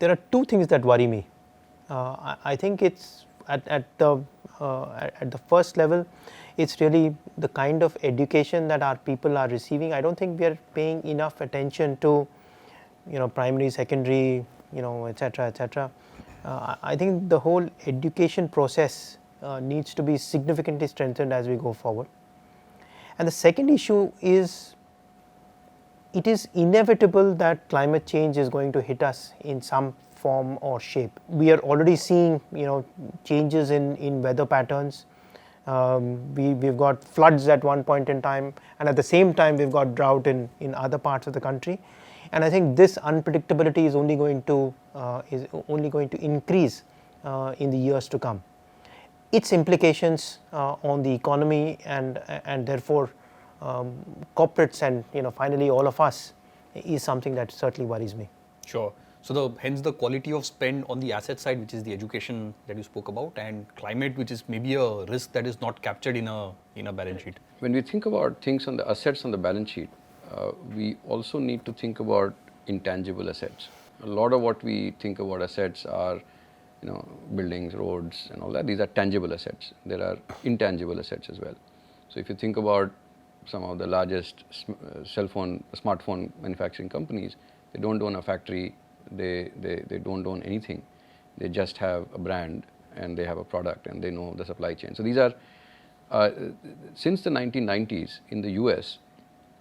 There are two things that worry me. I think it's at the first level, it's really the kind of education that our people are receiving. I don't think we are paying enough attention to, primary, secondary, etc., etc. I think the whole education process needs to be significantly strengthened as we go forward. And the second issue is, it is inevitable that climate change is going to hit us in some form or shape. We are already seeing, changes in weather patterns. We've got floods at one point in time, and at the same time we've got drought in other parts of the country. And I think this unpredictability is only going to increase in the years to come. Its implications on the economy and therefore corporates and finally all of us is something that certainly worries me. Sure. So hence the quality of spend on the asset side, which is the education that you spoke about, and climate, which is maybe a risk that is not captured in a balance sheet. When we think about things on the assets on the balance sheet, we also need to think about intangible assets. A lot of what we think about assets are, buildings, roads, and all that. These are tangible assets. There are intangible assets as well. So if you think about some of the largest smartphone manufacturing companies, they don't own a factory. They don't own anything. They just have a brand and they have a product and they know the supply chain. So these are, since the 1990s in the US,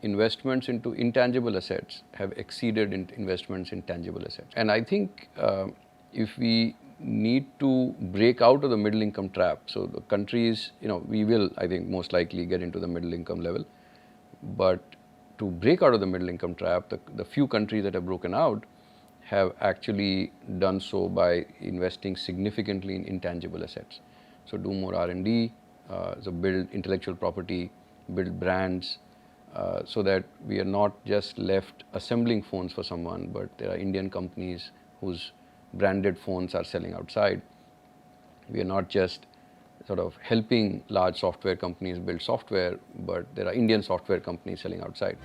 investments into intangible assets have exceeded investments in tangible assets. And I think if we need to break out of the middle income trap, so the countries, we will, I think, most likely get into the middle income level. But to break out of the middle income trap, the few countries that have broken out have actually done so by investing significantly in intangible assets. So do more R&D, so build intellectual property, build brands, so that we are not just left assembling phones for someone, but there are Indian companies whose branded phones are selling outside. We are not just sort of helping large software companies build software, but there are Indian software companies selling outside.